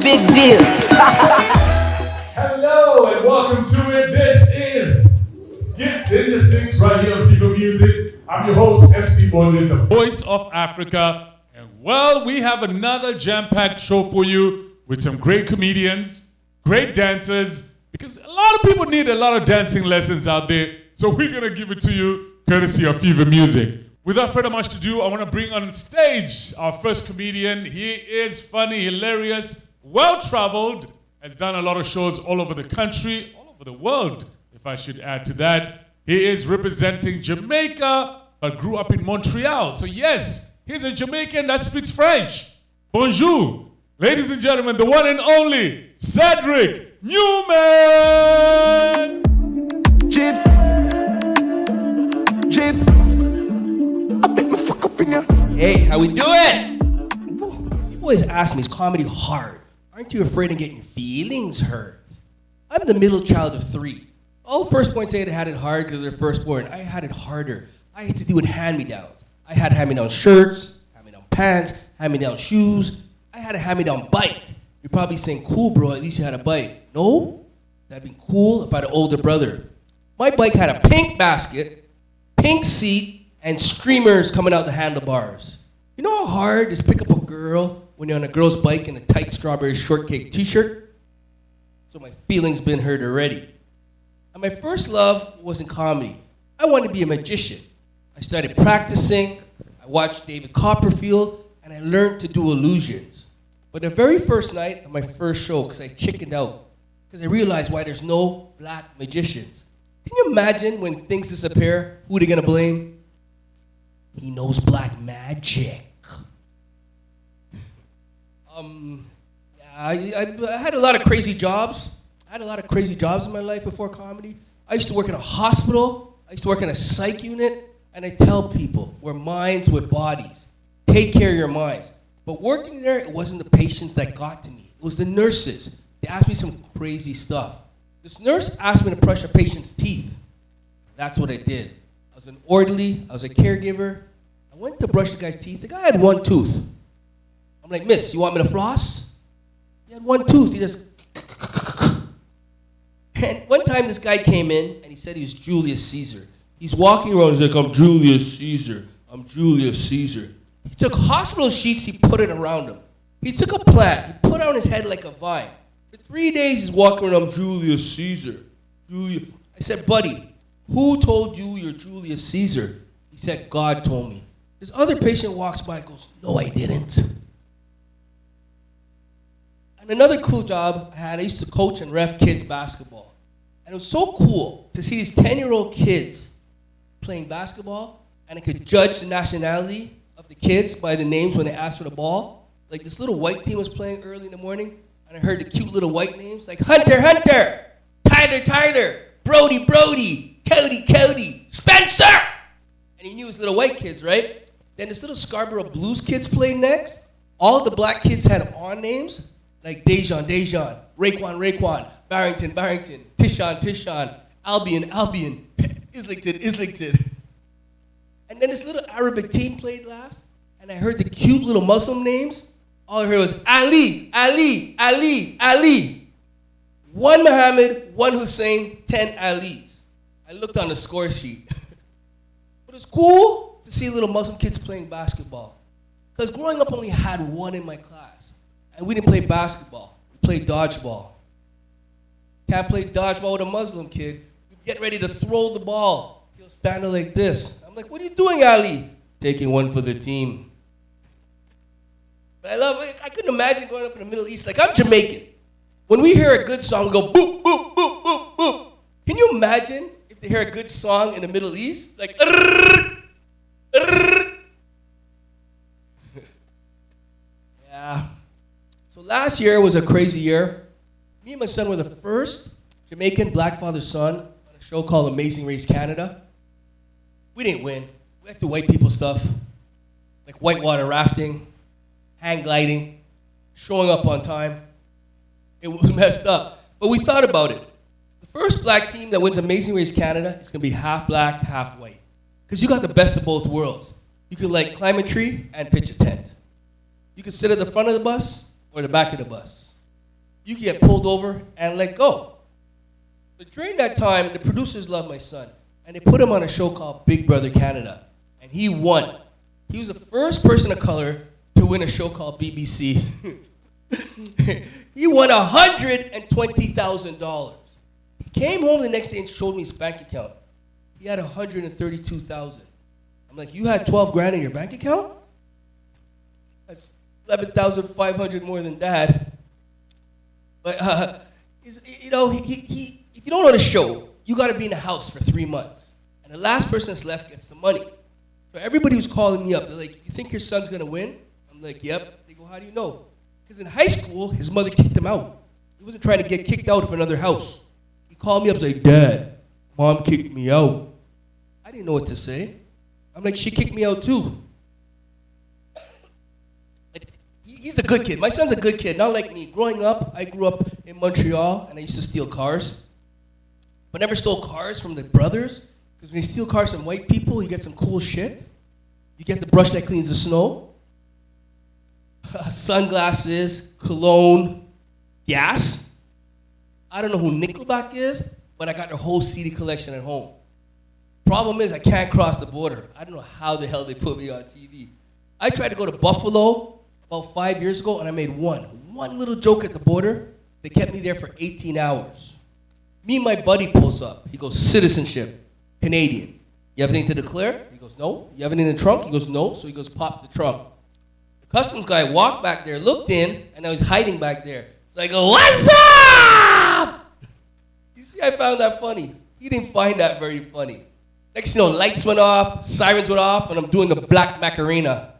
big deal. Hello and welcome to it. This is Skitindasix right here on FEVA Music. I'm your host, MC Boylan, the voice of Africa. And well, we have another jam-packed show for you with some great comedians, great dancers, because a lot of people need a lot of dancing lessons out there. So we're going to give it to you courtesy of FEVA Music. Without further much to do, I want to bring on stage our first comedian. He is funny, hilarious, well-traveled, has done a lot of shows all over the country, all over the world, if I should add to that. He is representing Jamaica, but grew up in Montreal. So yes, he's a Jamaican that speaks French. Bonjour. Ladies and gentlemen, the one and only Cedric Newman. Jiff. I bet me fuck up in ya. Hey, how we doing? People always ask me, is comedy hard? Aren't you afraid of getting your feelings hurt? I'm the middle child of three. All firstborn say they had it hard because they're firstborn. I had it harder. I had to deal with hand-me-downs. I had hand-me-down shirts, hand-me-down pants, hand-me-down shoes. I had a hand-me-down bike. You're probably saying, cool, bro, at least you had a bike. No, that'd been cool if I had an older brother. My bike had a pink basket, pink seat, and streamers coming out the handlebars. You know how hard it is to pick up a girl when you're on a girl's bike in a tight strawberry shortcake t-shirt? So my feelings been hurt already. And my first love wasn't comedy. I wanted to be a magician. I started practicing, I watched David Copperfield, and I learned to do illusions. But the very first night of my first show, because I chickened out, because I realized why there's no black magicians. Can you imagine when things disappear, who they gonna blame? He knows black magic. I had a lot of crazy jobs. I had a lot of crazy jobs in my life before comedy. I used to work in a hospital. I used to work in a psych unit. And I tell people, we're minds with bodies. Take care of your minds. But working there, it wasn't the patients that got to me. It was the nurses. They asked me some crazy stuff. This nurse asked me to brush a patient's teeth. That's what I did. I was an orderly. I was a caregiver. I went to brush the guy's teeth. The guy had one tooth. I'm like, miss, you want me to floss? He had one tooth. He just... And one time this guy came in and he said he was Julius Caesar. He's walking around, he's like, I'm Julius Caesar. I'm Julius Caesar. He took hospital sheets, he put it around him. He took a plant, he put it on his head like a vine. For 3 days he's walking around, I'm Julius Caesar. I said, buddy, who told you you're Julius Caesar? He said, God told me. This other patient walks by and goes, no, I didn't. And another cool job I had, I used to coach and ref kids basketball. And it was so cool to see these 10-year-old kids playing basketball, and I could judge the nationality of the kids by the names when they asked for the ball. Like this little white team was playing early in the morning, and I heard the cute little white names like Hunter, Tyler, Brody, Cody, Spencer! And he knew his little white kids, right? Then this little Scarborough Blues kids played next. All the black kids had on names, like Dejan, Raekwon, Barrington, Tishan, Albion, Islington. And then this little Arabic team played last, and I heard the cute little Muslim names. All I heard was Ali. One Muhammad, one Hussein, 10 Alis. I looked on the score sheet. But it's cool to see little Muslim kids playing basketball. Because growing up, I only had one in my class. And we didn't play basketball. We played dodgeball. Can't play dodgeball with a Muslim kid. You get ready to throw the ball. He'll stand there like this. I'm like, what are you doing, Ali? Taking one for the team. But I love it. I couldn't imagine growing up in the Middle East. Like, I'm Jamaican. When we hear a good song, we go, boop, boop, boop, boop, boop. Can you imagine if they hear a good song in the Middle East? Like, Yeah. So last year was a crazy year. Me and my son were the first Jamaican black father-son on a show called Amazing Race Canada. We didn't win. We had to white people stuff, like whitewater rafting, hang gliding, showing up on time. It was messed up. But we thought about it. The first black team that wins Amazing Race Canada is going to be half black, half white. Because you got the best of both worlds. You could like climb a tree and pitch a tent. You could sit at the front of the bus or the back of the bus. you can get pulled over and let go. But during that time, the producers loved my son, and they put him on a show called Big Brother Canada, and he won. He was the first person of color to win a show called BBC. He won $120,000. He came home the next day and showed me his bank account. He had $132,000. I'm like, you had 12 grand in your bank account? That's 11,500 more than Dad. But you know, if you don't know the show, you got to be in the house for 3 months, and the last person that's left gets the money. So everybody was calling me up. They're like, you think your son's gonna win? I'm like, yep. They go, how do you know? Because in high school, his mother kicked him out. He wasn't trying to get kicked out of another house. He called me up and was like, Dad, Mom kicked me out. I didn't know what to say. I'm like, she kicked me out too. He's a good kid. My son's a good kid, not like me. Growing up, I grew up in Montreal, and I used to steal cars. But never stole cars from the brothers, because when you steal cars from white people, you get some cool shit. You get the brush that cleans the snow, sunglasses, cologne, gas. I don't know who Nickelback is, but I got their whole CD collection at home. Problem is, I can't cross the border. I don't know how the hell they put me on TV. I tried to go to Buffalo about 5 years ago, and I made one little joke at the border. They kept me there for 18 hours. Me and my buddy pulls up. He goes, citizenship, Canadian. You have anything to declare? He goes, no. You have anything in the trunk? He goes, no. So he goes, pop the trunk. The customs guy walked back there, looked in, and I was hiding back there. So I go, what's up? You see, I found that funny. He didn't find that very funny. Next thing you know, lights went off, sirens went off, and I'm doing the Black Macarena.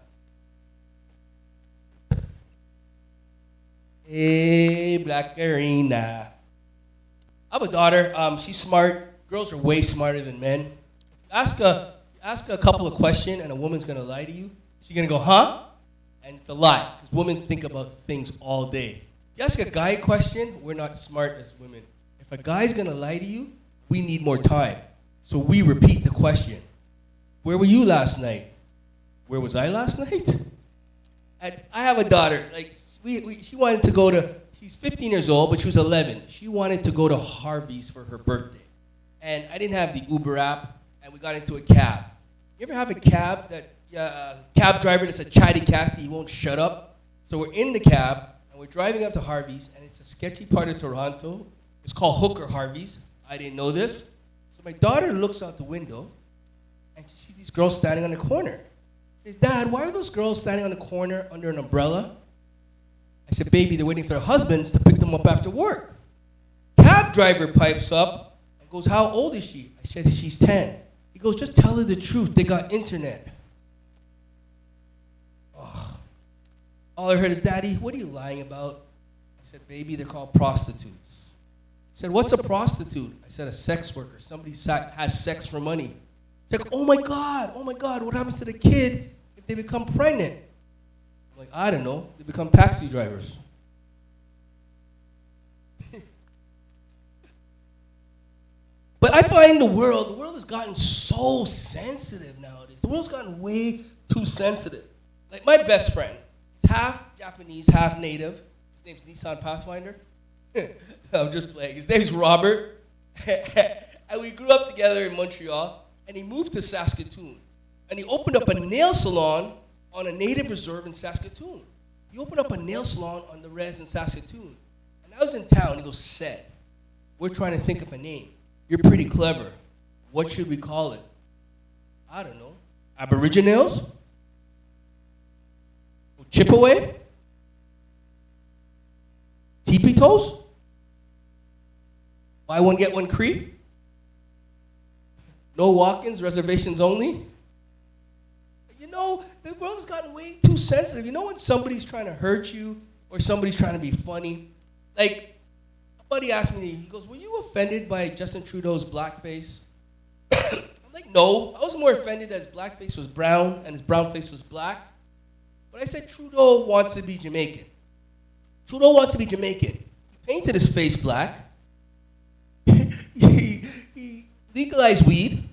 Hey, Black Arena. I have a daughter. She's smart. Girls are way smarter than men. Ask her a couple of questions, and a woman's gonna lie to you. She's gonna go, huh? And it's a lie, because women think about things all day. You ask a guy a question, we're not smart as women. If a guy's gonna lie to you, we need more time. So we repeat the question. Where were you last night? Where was I last night? And I have a daughter. Like she wanted to go to. She's 15 years old, but she was 11. She wanted to go to Harvey's for her birthday, and I didn't have the Uber app, and we got into a cab. You ever have a cab that cab driver that's a chatty Cathy? He won't shut up. So we're in the cab and we're driving up to Harvey's, and it's a sketchy part of Toronto. It's called Hooker Harvey's. I didn't know this. My daughter looks out the window, and she sees these girls standing on the corner. She says, Dad, why are those girls standing on the corner under an umbrella? I said, baby, they're waiting for their husbands to pick them up after work. Cab driver pipes up and goes, how old is she? I said, she's 10. He goes, just tell her the truth. They got internet. Oh. All I heard is, Daddy, what are you lying about? I said, baby, they're called prostitutes. He said, what's a prostitute? I said, a sex worker. Somebody has sex for money. He's like, oh my God, what happens to the kid if they become pregnant? I'm like, I don't know. They become taxi drivers. But I find the world has gotten so sensitive nowadays. The world's gotten way too sensitive. Like my best friend, he's half Japanese, half native. His name's Nissan Pathfinder. I'm just playing. His name's Robert. And we grew up together in Montreal, and he moved to Saskatoon. And he opened up a nail salon on a native reserve in Saskatoon. He opened up a nail salon on the res in Saskatoon. And I was in town. He goes, Seth, we're trying to think of a name. You're pretty clever. What should we call it? I don't know. Aboriginals? Chipaway? Teepee toes? Buy one, get one free? No walk-ins, reservations only? You know, the world has gotten way too sensitive. You know when somebody's trying to hurt you or somebody's trying to be funny? Like, a buddy asked me, he goes, were you offended by Justin Trudeau's blackface? I'm like, no. I was more offended that his blackface was brown and his brown face was black. But I said, Trudeau wants to be Jamaican. Trudeau wants to be Jamaican. He painted his face black. He legalized weed.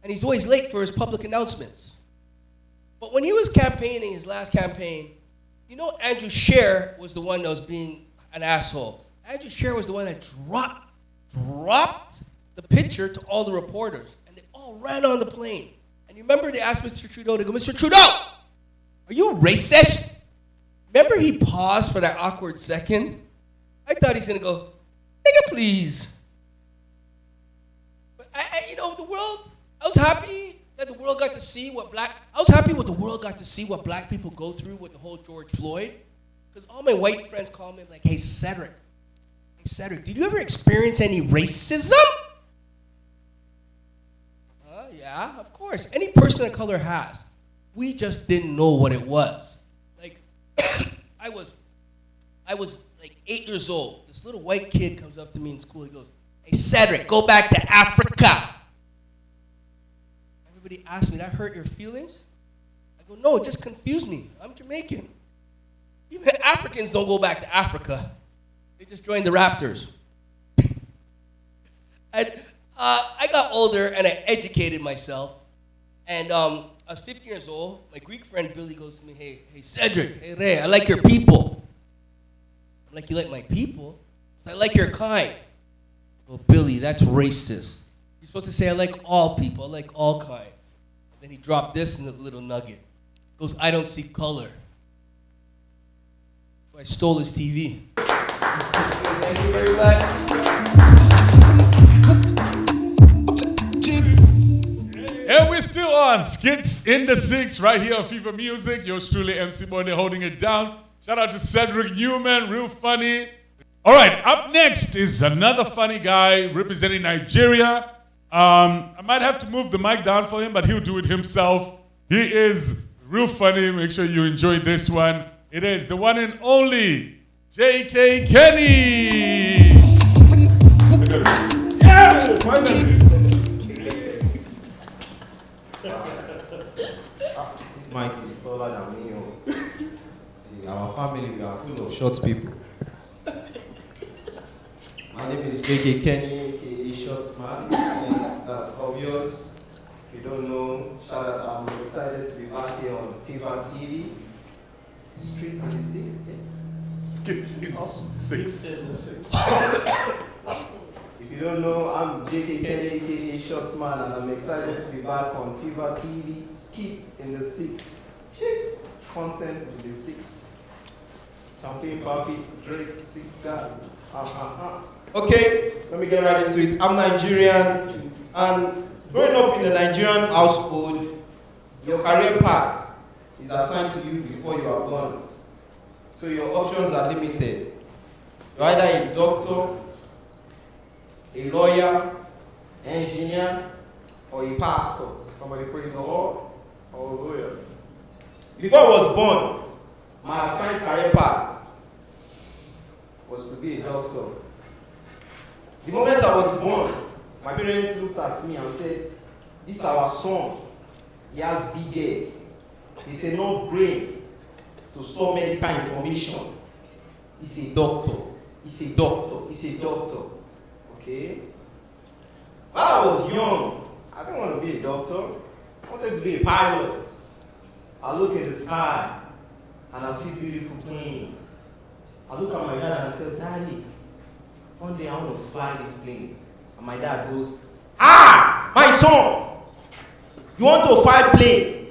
And he's always late for his public announcements. But when he was campaigning his last campaign, you know Andrew Scheer was the one that was being an asshole. Andrew Scheer was the one that dropped the picture to all the reporters, and they all ran on the plane. And you remember they asked Mr. Trudeau, they go, Mr. Trudeau, are you racist? Remember he paused for that awkward second? I thought he's gonna go, nigga, please. But the world, I was happy that the world got to see what black people go through with the whole George Floyd. Because all my white friends call me like, hey, Cedric, did you ever experience any racism? Yeah, of course. Any person of color has. We just didn't know what it was. Like, I was like 8 years old. This little white kid comes up to me in school. He goes, hey, Cedric, go back to Africa. Everybody asked me, that hurt your feelings? I go, no, it just confused me. I'm Jamaican. Even Africans don't go back to Africa. They just joined the Raptors. And I got older and I educated myself. And I was 15 years old. My Greek friend Billy goes to me, hey Cedric, hey Ray, I like your people. I'm like, you like my people? I like your kind. Well, Billy, that's racist. You're supposed to say, I like all people, I like all kinds. And then he dropped this in a little nugget. He goes, I don't see color. So I stole his TV. Thank you very much. And we're still on Skitindasix right here on FEVA Music. Yours truly, MC Bonnie, holding it down. Shout out to Cedric Newman, real funny. All right, up next is another funny guy representing Nigeria. I might have to move the mic down for him, but he'll do it himself. He is real funny. Make sure you enjoy this one. It is the one and only J.K. Kenny. Yeah, finally. This mic is taller than me. Our family, we are full of short people. My name is J.K. Kenny, a short man, and that's obvious. If you don't know, shout out, I'm excited to be back here on FEVA TV. Skitindasix. If you don't know, I'm J.K. Kenny, aka Short Man, and I'm excited to be back on FEVA TV. Skitindasix. Content to the six. Champagne Papi, Drake, six guy. Okay, let me get right into it. I'm Nigerian, and growing up in a Nigerian household, your career path is assigned to you before you are born. So your options are limited. You're either a doctor, a lawyer, engineer, or a pastor. Somebody praise the Lord. Hallelujah. Before I was born, my assigned career path was to be a doctor. The moment I was born, my parents looked at me and said, this is our son. He has big head. He's a no brain to store medical information. He's a doctor. He's a doctor. He's a doctor. Okay? While I was young, I didn't want to be a doctor. I wanted to be a pilot. I look at the sky and I see beautiful planes. I look at my dad and I tell, Daddy, one day I want to fly this plane. And my dad goes, my son, you want to fly plane?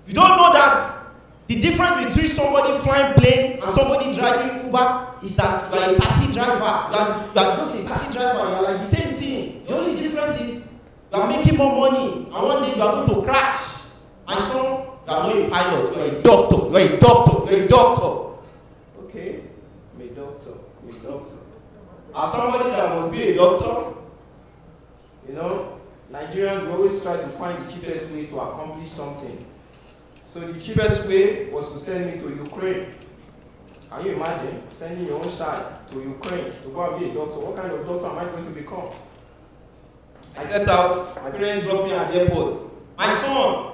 You don't know that the difference between somebody flying plane and somebody driving Uber is that you are a taxi driver. You are just a taxi driver. You are like the same thing. The only difference is you are making more money and one day you are going to crash. My son, you are not a pilot. You are a doctor. You are a doctor. You are a doctor. Okay, I'm a doctor. I'm a doctor. As somebody that must be a doctor, you know, Nigerians always try to find the cheapest way to accomplish something. So the cheapest way was to send me to Ukraine. Can you imagine sending your own child to Ukraine to go and be a doctor? What kind of doctor am I going to become? I set out, my parents dropped me at the airport. My son,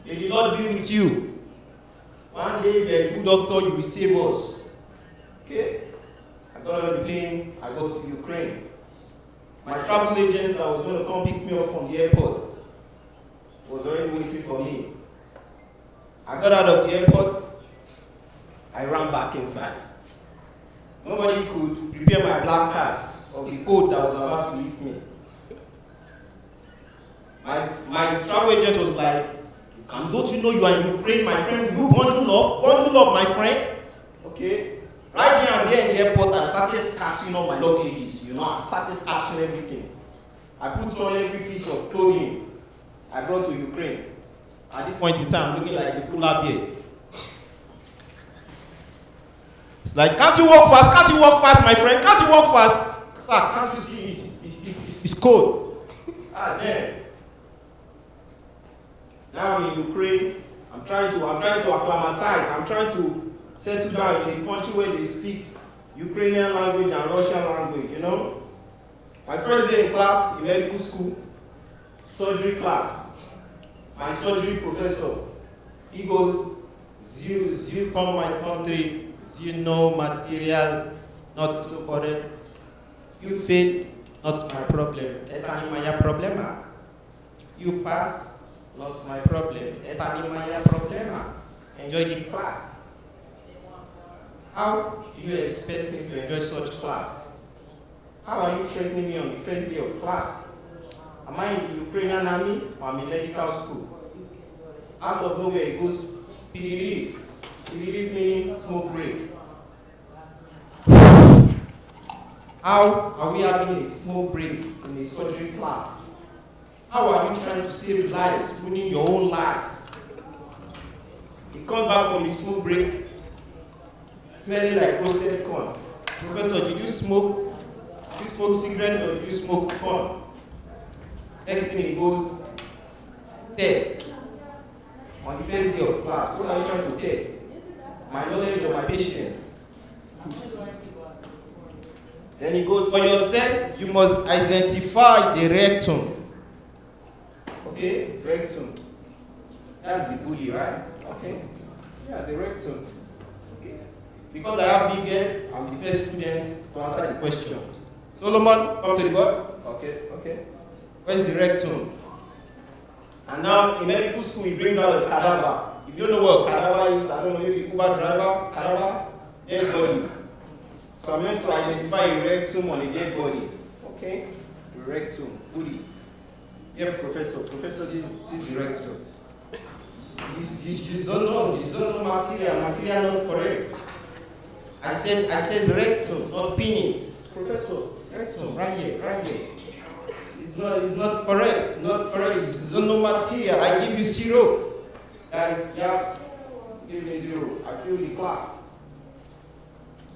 may the Lord be with you. One day, if you're a good doctor, you will save us. Okay? I got on the plane, I got to Ukraine. My travel agent that was going to come pick me up from the airport was already waiting for me. I got out of the airport, I ran back inside. Nobody could prepare my black cast of the code that was about to hit me. My travel agent was like, don't you know you are in Ukraine, my friend? Will you bundle up, my friend? Okay. Right there and there in the airport, I started stashing all my luggages. I started stashing everything. I put on every piece of clothing I brought to Ukraine. At this point in time, looking like a polar bear. It's like, can't you walk fast? Can't you walk fast, my friend? Can't you walk fast? Sir, can't you see? It's cold. Man. Now in Ukraine, I'm trying to acclimatize. I'm trying to settle down in a country where they speak Ukrainian language and Russian language, My first day in class, in medical school, surgery class, my surgery professor, he goes, you come my country, material, not so correct. You fail, not my problem. Etani maya problema. You pass, not my problem. Etani maya problema. Enjoy the class. How do you expect me to enjoy such class? How are you threatening me on the first day of class? Am I in the Ukrainian army or am I in medical school? Out of nowhere it goes, Pidiriv. Pidiriv means smoke break. How are we having a smoke break in a surgery class? How are you trying to save lives, ruining your own life? He comes back from his smoke break, smelling like roasted corn. Professor, did you smoke? Did you smoke cigarette or did you smoke corn? Next thing he goes, test. On the first day of class, what are you trying to test? My knowledge of my patients. Then he goes, for your sex, you must identify the rectum. Okay, rectum. That's the booty, right? Okay. Yeah, the rectum. Okay. Because I have big head, I'm the first student to answer the question. Solomon, come to the board. Okay. Where's the rectum? And now in medical school, he brings out a cadaver. If you don't know what a cadaver is, I don't know, maybe Uber driver, cadaver, dead body. So I'm meant to identify a rectum on a dead body. Okay? The rectum, booty. Yeah, Professor, this is the rectum. You don't know material not correct. I said rectum, not penis. Professor, rectum, right here. It's not correct. You don't know material. I give you 0. Guys, yeah, give me 0. I failed the class.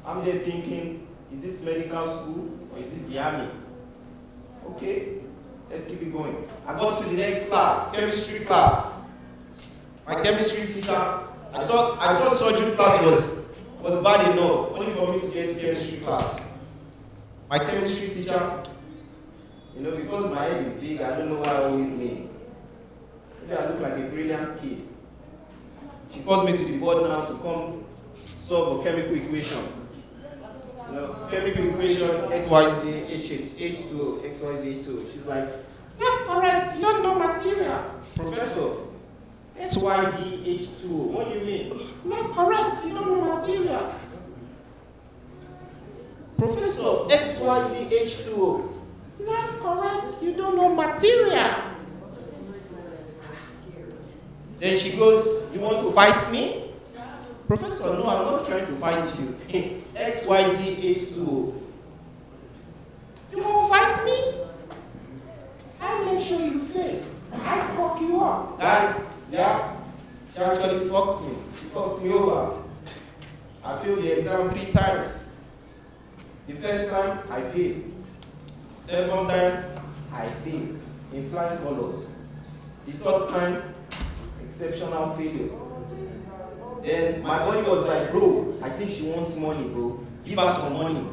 I'm there thinking, is this medical school or is this the army? Okay, let's keep it going. I got to the next class, chemistry class. My chemistry teacher, I thought surgery class was bad enough, only for me to get to chemistry class. My chemistry teacher, because my head is big, I don't know what I always mean. Maybe I look like a brilliant kid. She calls me to the board now to come solve a chemical equation. Chemical equation, XYZ, H2O, XYZ2. She's like, that's correct, you don't know material. Professor, XYZ, H2O, what do you mean? Not correct, you don't know material. Professor, XYZ, H2O. Not correct, you don't know material. Then she goes, you want to fight me? Professor, no, I'm not trying to fight you. XYZ, H2O. You won't fight me? I'll make sure you fail. I'll fuck you up. Guys, yeah, she actually fucked me. She fucked me over. I failed the exam 3 times. The first time, I failed. Second time, I failed in flying colors. The third time, exceptional failure. Then my body was like, bro, I think she wants money, bro. Give her some money.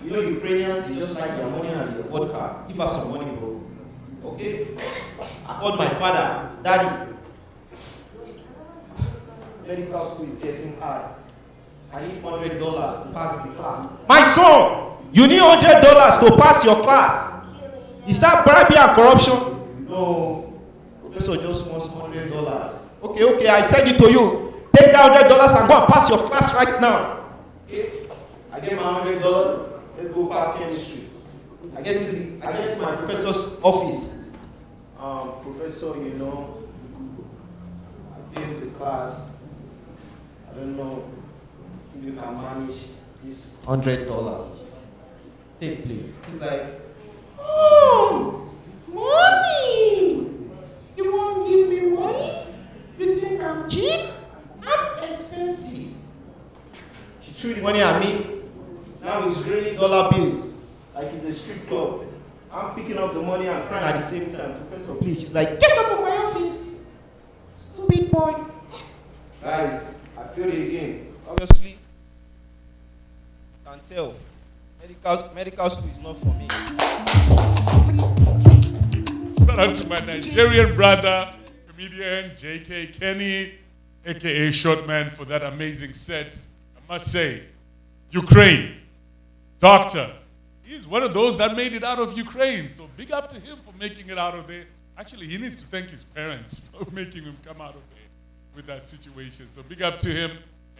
Ukrainians, they just like their money and their vodka. Give her some money, bro. Okay? I called my father, Daddy. Medical school is getting hard. I need $100 to pass the class. My son, you need $100 to pass your class. Is that bribery and corruption? No. Professor just wants $100. Okay, I send it to you. Take that $100 and go and pass your class right now. Okay? I I get my $100. Let's go past chemistry. I get to my professor's office. Professor, you know, I failed the class. I don't know if you can manage this $100. Take please. He's like, oh, money! You won't give me money? You think I'm cheap? I'm expensive. She threw the money at me. Now it's raining dollar bills like it's a strip club. I'm picking up the money and crying at the same time. Professor, please. She's like, get out of my office, stupid boy. Guys, I failed again. Obviously, you can tell. Medical school is not for me. Shout out to my Nigerian brother, comedian J.K. Kenny, aka Shortman, for that amazing set. I must say, Ukraine, doctor. He's one of those that made it out of Ukraine. So big up to him for making it out of there. Actually, he needs to thank his parents for making him come out of there with that situation. So big up to him.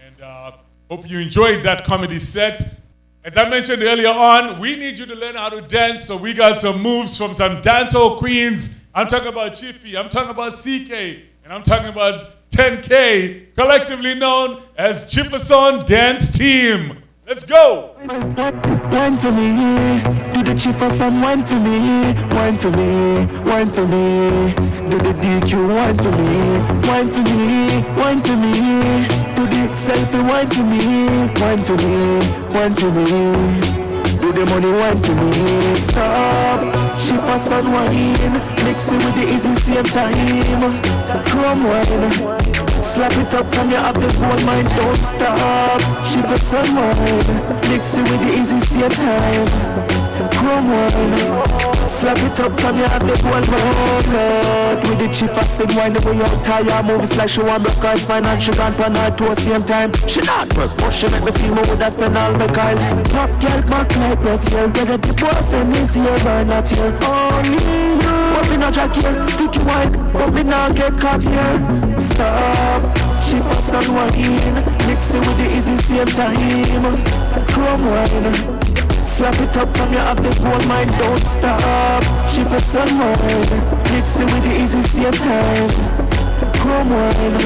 And hope you enjoyed that comedy set. As I mentioned earlier on, we need you to learn how to dance. So we got some moves from some dancehall queens. I'm talking about Chiffy. I'm talking about CK. And I'm talking about 10K, collectively known as Chifferson Dance Team. Let's go. Wine for me, do the Chifferson wine for me, wine for me, wine for me, do the DQ wine for me, wine for me, wine for me, do the selfie wine for me, wine for me, wine for me. Do the money wine for me. Stop, Chifferson wine, mix it with the easy same time. Chrome wine, slap it up from your up the gold mine, don't stop. Chifferson wine, mix it with the easy same time. Chrome wine, slap it up from your up the gold mine. With the Chifferson wine, the way you tire moves like she want block her spine and she gone pan her to the same time. She not work, but she make me feel more with that spend all my kind. Pop girl back like press here, whether the boyfriend is here or not here. Only you, but me not jack here. Sticky wine, but me not get caught here. Stop, Chifferson wine, mix it with the easy same time. Chrome wine, slap it up from your up the gold mine, don't stop. Chifferson wine, mix it with the easy same time. Chrome wine,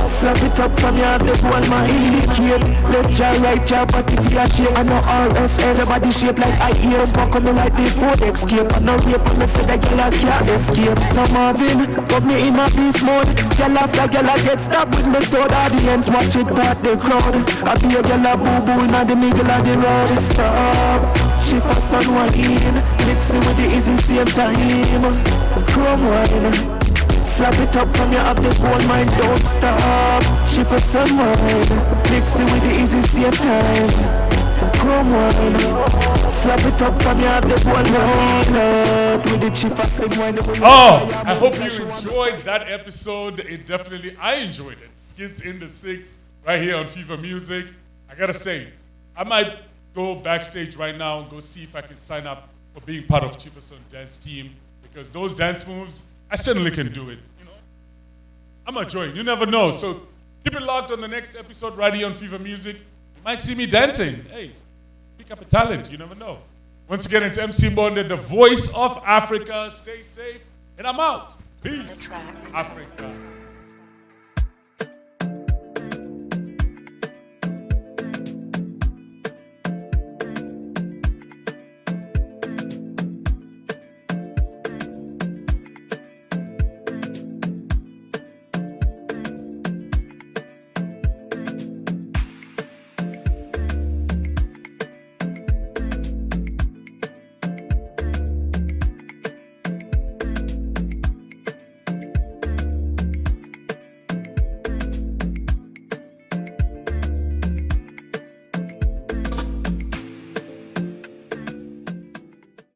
slap it up from your the gold mine. Indicate, left jaw, right jaw, but if you are shape, I know RSS. Your body shape like I ear, buckle me like the Ford Escape. I know rape, and me say that girl I can't escape. No Marvin, put me in a beast mode. Girl after girl I get stabbed with me sword. Audience watch it part the crowd. I be a girl a boo boo in the middle of the road. Stop, Chifferson wine, mix it with the easy same time. Chrome wine, slap it up from your up the gold mine, don't stop. Chifferson wine, mix it with the easy same time. Chrome wine, slap it up from your up the gold mine. With the Chifferson wine. Oh, I hope you enjoyed that episode. I enjoyed it. Skitindasix right here on FEVA Music. I gotta say, I might go backstage right now and go see if I can sign up for being part of Chifferson Dance Team, because those dance moves, I certainly can do it. You know, I'm a joy. You never know. So keep it locked on the next episode right here on FEVA Music. You might see me dancing. Hey, pick up a talent. You never know. Once again, it's MC Bonded, the voice of Africa. Stay safe, and I'm out. Peace, Africa.